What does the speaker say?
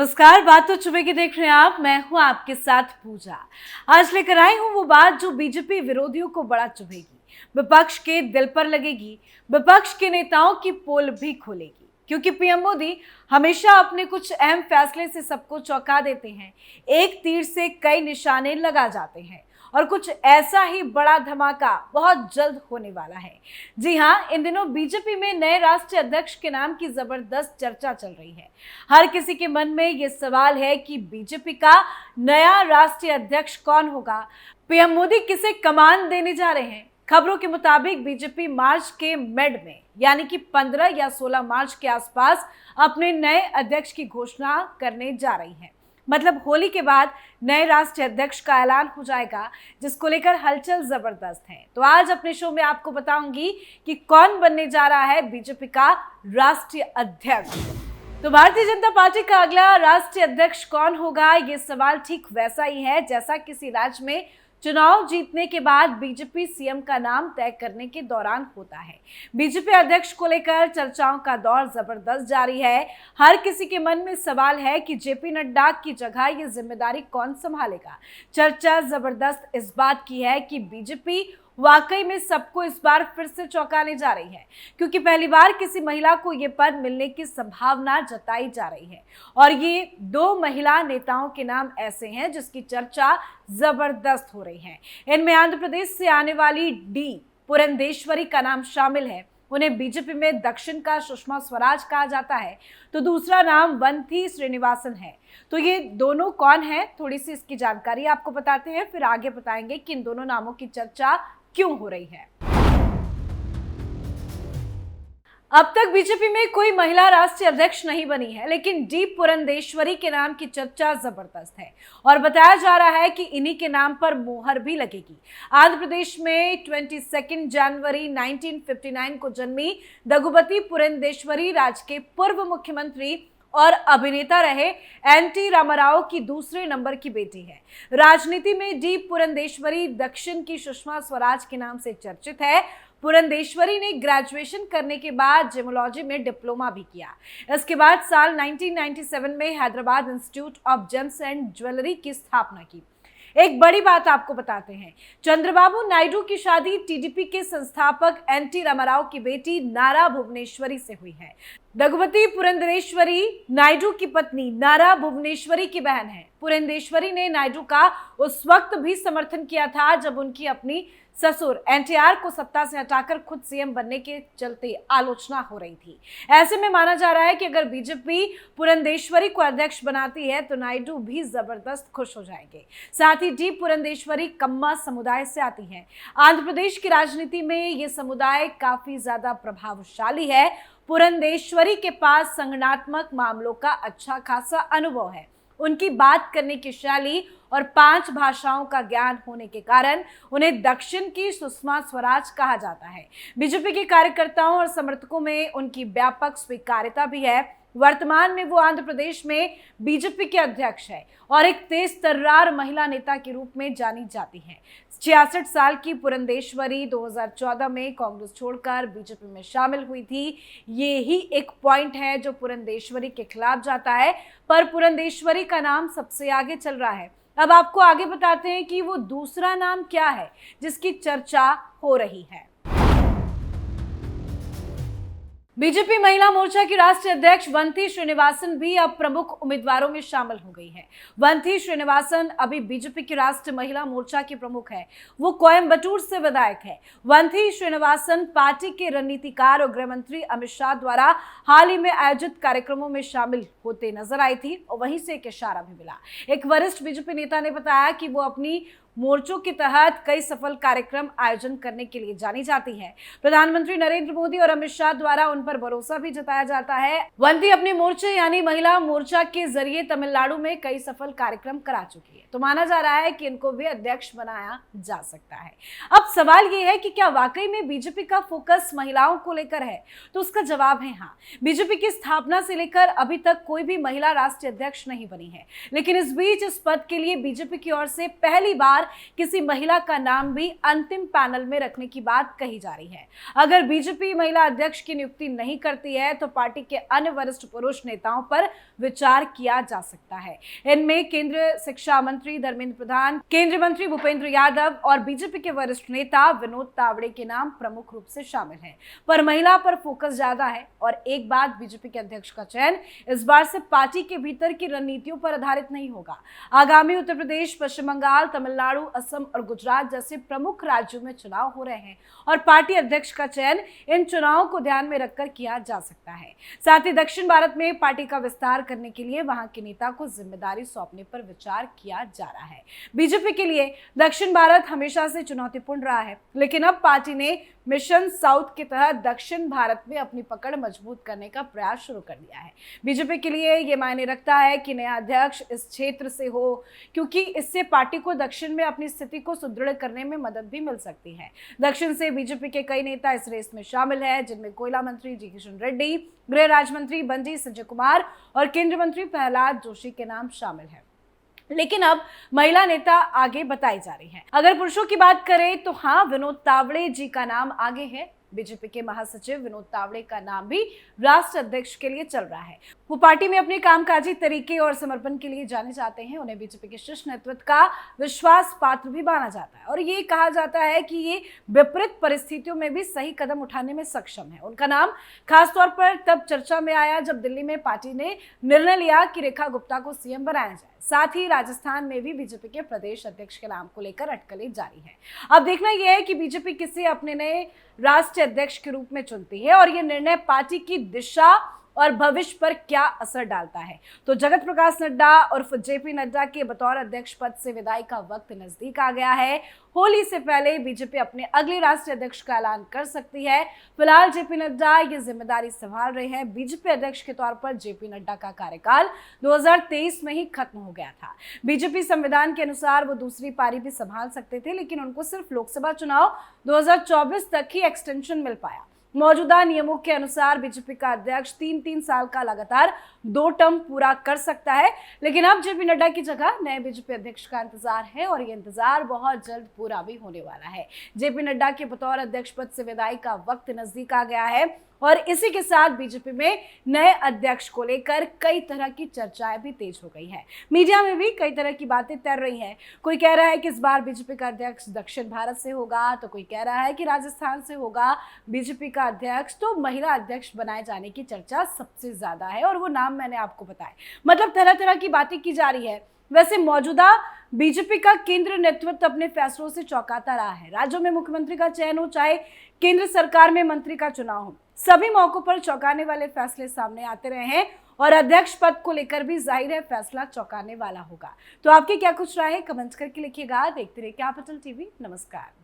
नमस्कार, बात तो चुभे की देख रहे हैं आप। मैं हूं आपके साथ पूजा। आज लेकर आई हूं वो बात जो बीजेपी विरोधियों को बड़ा चुभेगी, विपक्ष के दिल पर लगेगी, विपक्ष के नेताओं की पोल भी खोलेगी। क्योंकि पीएम मोदी हमेशा अपने कुछ अहम फैसले से सबको चौंका देते हैं। एक तीर से कई निशाने लगा जाते हैं और कुछ ऐसा ही बड़ा धमाका बहुत जल्द होने वाला है। जी हाँ, इन दिनों बीजेपी में नए राष्ट्रीय अध्यक्ष के नाम की जबरदस्त चर्चा चल रही है। हर किसी के मन में ये सवाल है कि बीजेपी का नया राष्ट्रीय अध्यक्ष कौन होगा, पीएम मोदी किसे कमान देने जा रहे हैं। खबरों के मुताबिक बीजेपी मार्च के मिड में यानी कि 15 या 16 मार्च के आसपास अपने नए अध्यक्ष की घोषणा करने जा रही है। मतलब होली के बाद नए राष्ट्रीय अध्यक्ष का ऐलान हो जाएगा, जिसको लेकर हलचल जबरदस्त है। तो आज अपने शो में आपको बताऊंगी कि कौन बनने जा रहा है बीजेपी का राष्ट्रीय अध्यक्ष। तो भारतीय जनता पार्टी का अगला राष्ट्रीय अध्यक्ष कौन होगा, ये सवाल ठीक वैसा ही है जैसा किसी राज्य में चुनाव जीतने के बाद बीजेपी सीएम का नाम तय करने के दौरान होता है। बीजेपी अध्यक्ष को लेकर चर्चाओं का दौर जबरदस्त जारी है। हर किसी के मन में सवाल है कि जेपी नड्डा की जगह ये जिम्मेदारी कौन संभालेगा। चर्चा जबरदस्त इस बात की है कि बीजेपी वाकई में सबको इस बार फिर से चौंकाने जा रही है, क्योंकि पहली बार किसी महिला को ये पद मिलने की संभावना जताई जा रही है। और ये दो महिला नेताओं के नाम ऐसे हैं जिसकी चर्चा जबरदस्त हो रही है। इनमें आंध्र प्रदेश से आने वाली डी पुरंदेश्वरी का नाम शामिल है। उन्हें बीजेपी में दक्षिण का सुषमा स्वराज कहा जाता है। तो दूसरा नाम वंथी श्रीनिवासन है। तो ये दोनों कौन है, थोड़ी सी इसकी जानकारी आपको बताते हैं, फिर आगे बताएंगे कि इन दोनों नामों की चर्चा क्यों हो रही है। अब तक बीजेपी में कोई महिला राष्ट्रीय अध्यक्ष नहीं बनी है, लेकिन डी पुरंदेश्वरी के नाम की चर्चा जबरदस्त है और बताया जा रहा है कि इन्हीं के नाम पर मोहर भी लगेगी। आंध्र प्रदेश में 22 जनवरी 1959 को जन्मी दगुबती पुरंदेश्वरी राज्य के पूर्व मुख्यमंत्री और अभिनेता रहे एनटी रामाराव की दूसरे नंबर की बेटी है। राजनीति में डी पुरंदेश्वरी दक्षिण की सुषमा स्वराज के नाम से चर्चित है। पुरंदेश्वरी ने ग्रेजुएशन करने के बाद जेमोलॉजी में डिप्लोमा भी किया। इसके बाद साल 1997 में Hyderabad institute of James and jewellery की स्थापना की। एक बड़ी बात आपको बताते हैं, चंद्रबाबू नायडू की शादी टीडीपी के संस्थापक एनटी रामाराव की बेटी नारा भुवनेश्वरी से हुई है। दगुबती पुरंदेश्वरी नायडू की पत्नी नारा भुवनेश्वरी की बहन है। पुरंदेश्वरी ने नायडू का उस वक्त भी समर्थन किया था जब उनकी अपनी ससुर एनटीआर को सत्ता से हटाकर खुद सीएम बनने के चलते आलोचना हो रही थी। ऐसे में माना जा रहा है कि अगर बीजेपी पुरंदेश्वरी को अध्यक्ष बनाती है तो नायडू भी जबरदस्त खुश हो जाएंगे। साथ ही डी पुरंदेश्वरी कम्मा समुदाय से आती हैं। आंध्र प्रदेश की राजनीति में ये समुदाय काफी ज्यादा प्रभावशाली है। पुरंदेश्वरी के पास संगठनात्मक मामलों का अच्छा खासा अनुभव है। उनकी बात करने की शैली और 5 भाषाओं का ज्ञान होने के कारण उन्हें दक्षिण की सुषमा स्वराज कहा जाता है। बीजेपी के कार्यकर्ताओं और समर्थकों में उनकी व्यापक स्वीकार्यता भी है। वर्तमान में वो आंध्र प्रदेश में बीजेपी के अध्यक्ष है और एक तेज तर्रार महिला नेता के रूप में जानी जाती हैं। 66 साल की पुरंदेश्वरी 2014 में कांग्रेस छोड़कर बीजेपी में शामिल हुई थी। ये ही एक पॉइंट है जो पुरंदेश्वरी के खिलाफ जाता है, पर पुरंदेश्वरी का नाम सबसे आगे चल रहा है। अब आपको आगे बताते हैं कि वो दूसरा नाम क्या है जिसकी चर्चा हो रही है। बीजेपी महिला मोर्चा की राष्ट्रीय अध्यक्ष वंथी श्रीनिवासन भी अब प्रमुख उम्मीदवारों में शामिल हो गई हैं। वंथी श्रीनिवासन अभी बीजेपी की राष्ट्रीय महिला मोर्चा की प्रमुख है। वो कोयम्बटूर से विधायक है। वंथी श्रीनिवासन पार्टी के रणनीतिकार और गृह मंत्री अमित शाह द्वारा हाल ही में आयोजित कार्यक्रमों में शामिल होते नजर आई थी और वहीं से एक इशारा भी मिला। एक वरिष्ठ बीजेपी नेता ने बताया कि वो अपनी मोर्चों के तहत कई सफल कार्यक्रम आयोजन करने के लिए जानी जाती है। प्रधानमंत्री नरेंद्र मोदी और अमित शाह द्वारा उन पर भरोसा भी जताया जाता है। वंथी अपने मोर्चे यानी महिला मोर्चा के जरिए तमिलनाडु में कई सफल कार्यक्रम करा चुकी है, तो माना जा रहा है कि इनको भी अध्यक्ष बनाया जा सकता है। अब सवाल ये है कि क्या वाकई में बीजेपी का फोकस महिलाओं को लेकर है, तो उसका जवाब है हाँ। बीजेपी की स्थापना से लेकर अभी तक कोई भी महिला राष्ट्रीय अध्यक्ष नहीं बनी है, लेकिन इस बीच इस पद के लिए बीजेपी की ओर से पहली बार अनुसार किसी महिला का नाम भी अंतिम पैनल में रखने की बात कही जा रही है। अगर बीजेपी महिला अध्यक्ष की नियुक्ति नहीं करती है तो पार्टी के अन्य वरिष्ठ पुरुष नेताओं पर विचार किया जा सकता है। इनमें केंद्रीय शिक्षा मंत्री धर्मेंद्र प्रधान, केंद्रीय मंत्री भूपेंद्र यादव और बीजेपी के वरिष्ठ नेता विनोद तावड़े के नाम प्रमुख रूप से शामिल हैं। पर महिला पर फोकस ज्यादा है। और एक बात, बीजेपी के अध्यक्ष का चयन इस बार से पार्टी के भीतर की रणनीतियों पर आधारित नहीं होगा। आगामी उत्तर प्रदेश, पश्चिम बंगाल, तमिलनाडु, असम और गुजरात जैसे प्रमुख राज्यों में चुनाव हो रहे हैं और पार्टी अध्यक्ष का चयन इन चुनावों को ध्यान में रखकर किया जा सकता है। साथ ही दक्षिण भारत में पार्टी का विस्तार करने के लिए वहां के नेता को जिम्मेदारी सौंपने पर विचार किया जा रहा है। बीजेपी के लिए दक्षिण भारत हमेशा से चुनौतीपूर्ण रहा है, लेकिन अब पार्टी ने मिशन साउथ के तहत दक्षिण भारत में अपनी पकड़ मजबूत करने का प्रयास शुरू कर दिया है। बीजेपी के लिए यह मायने रखता है कि नया अध्यक्ष इस क्षेत्र से हो, क्योंकि इससे पार्टी को दक्षिण में अपनी स्थिति को सुदृढ़ करने में मदद भी मिल सकती है। दक्षिण से बीजेपी के कई नेता इस रेस में शामिल हैं, जिनमें कोयला मंत्री जी किशन रेड्डी, गृह राज्य मंत्री बंजी संजय कुमार और केंद्रीय मंत्री प्रहलाद जोशी के नाम शामिल हैं। लेकिन अब महिला नेता आगे बताई जा रही हैं। अगर पुरुषों की बात करें तो हाँ, विनोद तावड़े जी का नाम आगे है। बीजेपी के महासचिव विनोद तावड़े का नाम भी राष्ट्र अध्यक्ष के लिए चल रहा है। वो पार्टी में अपने कामकाजी तरीके और समर्पण के लिए जाने जाते हैं। उन्हें बीजेपी के शीर्ष नेतृत्व का विश्वास पात्र भी माना जाता है और ये कहा जाता है कि ये विपरीत परिस्थितियों में भी सही कदम उठाने में सक्षम है। उनका नाम खासतौर पर तब चर्चा में आया जब दिल्ली में पार्टी ने निर्णय लिया कि रेखा गुप्ता को सीएम बनाया जाए। साथ ही राजस्थान में भी बीजेपी के प्रदेश अध्यक्ष के नाम को लेकर अटकलें जारी है। अब देखना यह है कि बीजेपी किसे अपने नए राष्ट्रीय अध्यक्ष के रूप में चुनती है और यह निर्णय पार्टी की दिशा और भविष्य पर क्या असर डालता है। तो जगत प्रकाश नड्डा उर्फ जेपी नड्डा के बतौर अध्यक्ष पद से विदाई का वक्त नजदीक आ गया है। होली से पहले बीजेपी अपने अगले राष्ट्रीय अध्यक्ष का ऐलान कर सकती है। फिलहाल जेपी नड्डा ये जिम्मेदारी संभाल रहे हैं। बीजेपी अध्यक्ष के तौर पर जेपी नड्डा का कार्यकाल 2023 में ही खत्म हो गया था। बीजेपी संविधान के अनुसार वो दूसरी पारी भी संभाल सकते थे, लेकिन उनको सिर्फ लोकसभा चुनाव 2024 तक ही एक्सटेंशन मिल पाया। मौजूदा नियमों के अनुसार बीजेपी का अध्यक्ष 3-3 साल का लगातार 2 टर्म पूरा कर सकता है, लेकिन अब जेपी नड्डा की जगह नए बीजेपी अध्यक्ष का इंतजार है और ये इंतजार बहुत जल्द पूरा भी होने वाला है। जेपी नड्डा के बतौर अध्यक्ष पद से विदाई का वक्त नजदीक आ गया है और इसी के साथ बीजेपी में नए अध्यक्ष को लेकर कई तरह की चर्चाएं भी तेज हो गई है। मीडिया में भी कई तरह की बातें तैर रही हैं। कोई कह रहा है कि इस बार बीजेपी का अध्यक्ष दक्षिण भारत से होगा, तो कोई कह रहा है कि राजस्थान से होगा बीजेपी का अध्यक्ष। तो महिला अध्यक्ष बनाए जाने की चर्चा सबसे ज्यादा है और वो नाम मैंने आपको बताया। मतलब तरह तरह की बातें की जा रही है। वैसे मौजूदा बीजेपी का केंद्रीय नेतृत्व अपने फैसलों से चौंकाता रहा है। राज्यों में मुख्यमंत्री का चयन हो, चाहे केंद्र सरकार में मंत्री का चुनाव हो, सभी मौकों पर चौंकाने वाले फैसले सामने आते रहे हैं और अध्यक्ष पद को लेकर भी जाहिर है फैसला चौंकाने वाला होगा। तो आपकी क्या कुछ राय है, कमेंट करके लिखिएगा। देखते रहिए कैपिटल टीवी। नमस्कार।